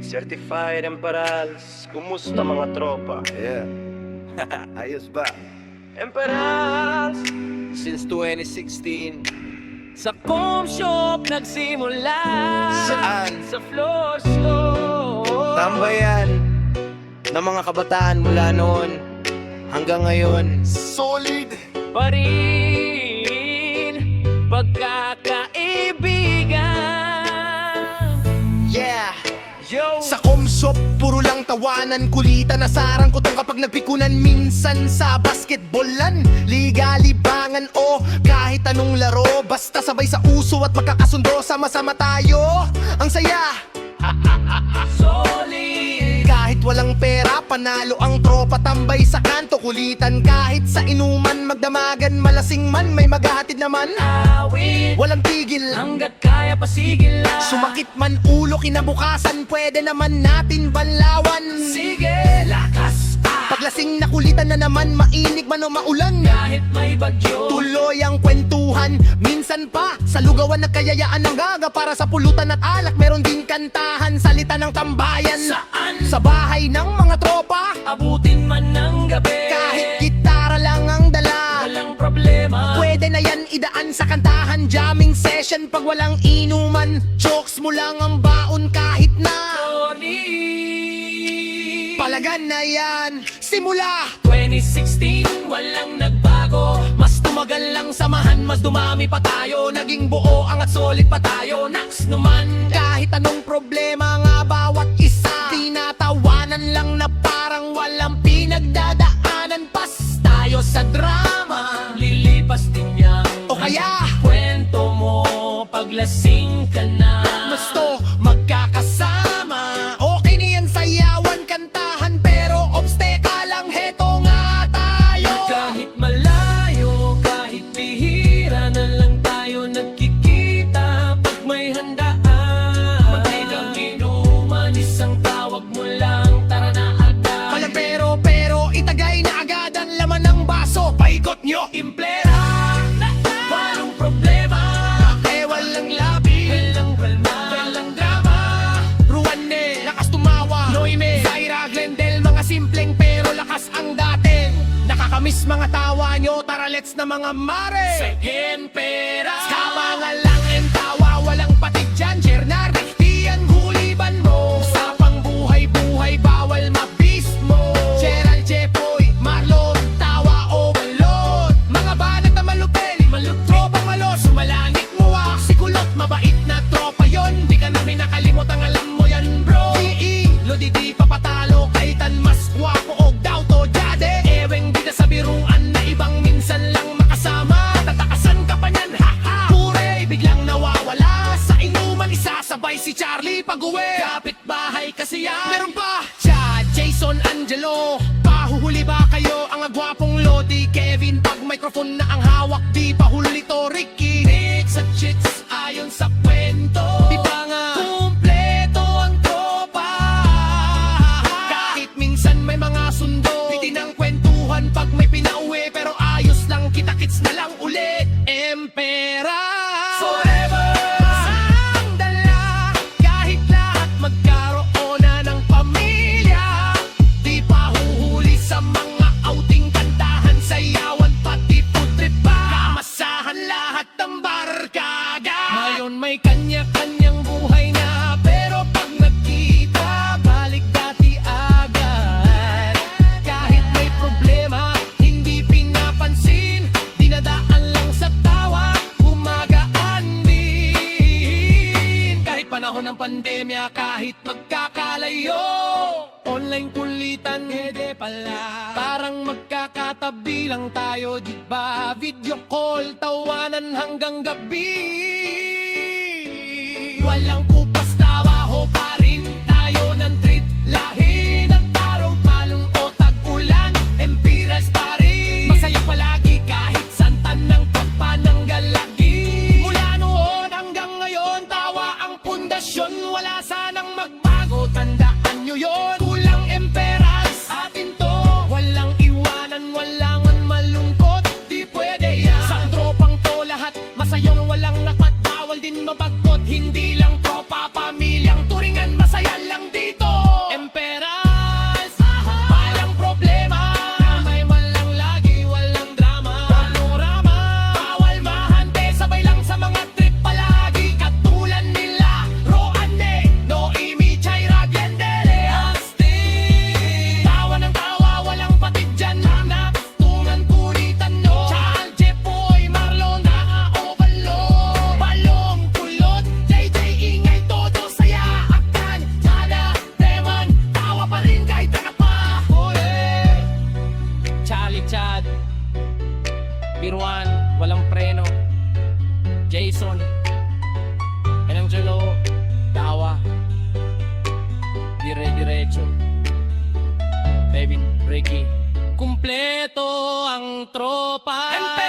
Certified Emperals, kumusta mga tropa? Yeah. Ayos ba? Emperals, Since 2016 sa com shop nagsimula. Saan? Sa floor store. Tambayan ng mga kabataan mula noon hanggang ngayon. solid. Pa rin pagkakaibigan. Yeah! Yo! Sa comshop, puro lang tawanan, kulitan. Nasarang ko tong kapag nagpikunan. Minsan sa basketballan, liga, libangan o kahit anong laro. Basta sabay sa uso at magkakasundo, sama-sama tayo. Ang saya! Solid. Kahit walang pera, panalo ang tropa. Tambay sa kanto, kulitan. Kahit sa inuman, magdamagan. Malasing man, may maghahatid naman. Awit Walang tigil. hanggat kaya pasigil lang. Sumakit man ulo, kinabukasan pwede naman natin banlawan. Sige, lakas pa. Paglasing na kulitan na naman, mainig man o maulan. Kahit may bagyo, Tuloy ang kwentuhan, minsan pa sa lugawan nagkayayaan ng gaga. Para sa pulutan at alak, meron din kantahan. Salita ng tambayan, saan sa bahay ng mga tropa. abutin man ng gabi. Kahit gitara lang ang dala, walang problema. pwede na yan idaan sa kantahan. Jamming session pag walang inuman. Jokes mo lang ang baon kahit na Solid. palagan na yan. Simula 2016, walang nagbago. Mas tumagal lang samahan, mas dumami pa tayo. Naging buo angat solid pa tayo. Next naman, kahit anong problema nga bawat isa, tinatawanan lang na parang walang pinagdadaanan. Pas tayo sa drama, lilipas din yan. o kaya Kwento mo, paglasing ka na. gusto magkakasama. Okay na yan, sayawan, kantahan, pero obsteka lang, heto nga tayo. Kahit malayo, kahit bihira na lang tayo nagkikita. Pag may handaan, magtigang inuman, isang tawag mo lang, tara na agad. Walang pero, itagay na agad ang laman ng baso. Paikot nyo, Implera, walang problema. walang labi, Walang kalma, walang drama. Ruane, lakas tumawa. Noime, Zaira, Glendel, mga simpleng pero lakas ang dating. Nakakamiss mga tawa nyo, tara let's na mga mare. Second pera. Kama nga lang en tawa, walang patig dyan. Jernard, Tian, huliban mo. Usapang buhay-buhay, bawal mabis mo. Gerald, Jepoy, Marlon, tawa overload. Mga banat na malupel, tropa malos, sumalangit mo si kulot, mabait na tropa yon. Di ka namin nakalimutan, alam mo yan bro. Lodi di papatalo, kaitan mas guwapo og daw to jade. Eweng di na sa biruan na ibang minsan lang makasama. Tatakasan ka pa niyan, haha. Pure, biglang nawawala sa inuman, isasabay si Charlie pag-uwi. Kapit bahay kasi yan. Meron pa Chad, Jason, Angelo. Pahuhuli ba kayo ang agwapong Lodi? Kevin, pag microphone na ang hawak, di pa huli to Ricky. Hits at chits ayon sa kwento. Di ba nga kumpleto ang tropa? Kahit minsan may mga sundo, bitin ang kwentuhan pag may pinauwi. Pero ayos lang, kita-kits na lang ulit. Empera Forever. ang dala, kahit lahat magkaroon na ng pamilya. Di pa huhuli sa mga outing, kantahan, sayawan, pati putrip pa. Kamasahan lahat ng barkada. Ngayon may kanya-kanyang buhay na, pero pag nagkita, balik dati agad. Kahit may problema, hindi pinapansin, dinadaan lang sa tawa, gumagaan din. Kahit panahon ng pandemya, kahit magkakalayo, online kulitan, ede pala. Parang magkakatabi lang tayo, di ba? Video call, tawanan hanggang gabi. Walang kupas, tawa, ho pa rin tayo ng treat. Lahi ng taro, palong o tag-ulan, Empiras pa rin. Masaya palagi kahit santan ng papananggalagi. Mula noon hanggang ngayon, tawa ang pundasyon. Wala sanang magbago, tandaan nyo yon. Kulang Emperas, atin to. Walang iwanan, walang malungkot, di pwede yan. Sa tropang to lahat, masayang walang lapat. Bawal din mabagkot, hindi lang tropa, pamilyang turingan. Masaya lang dito. Ricky. Kumpleto ang tropa.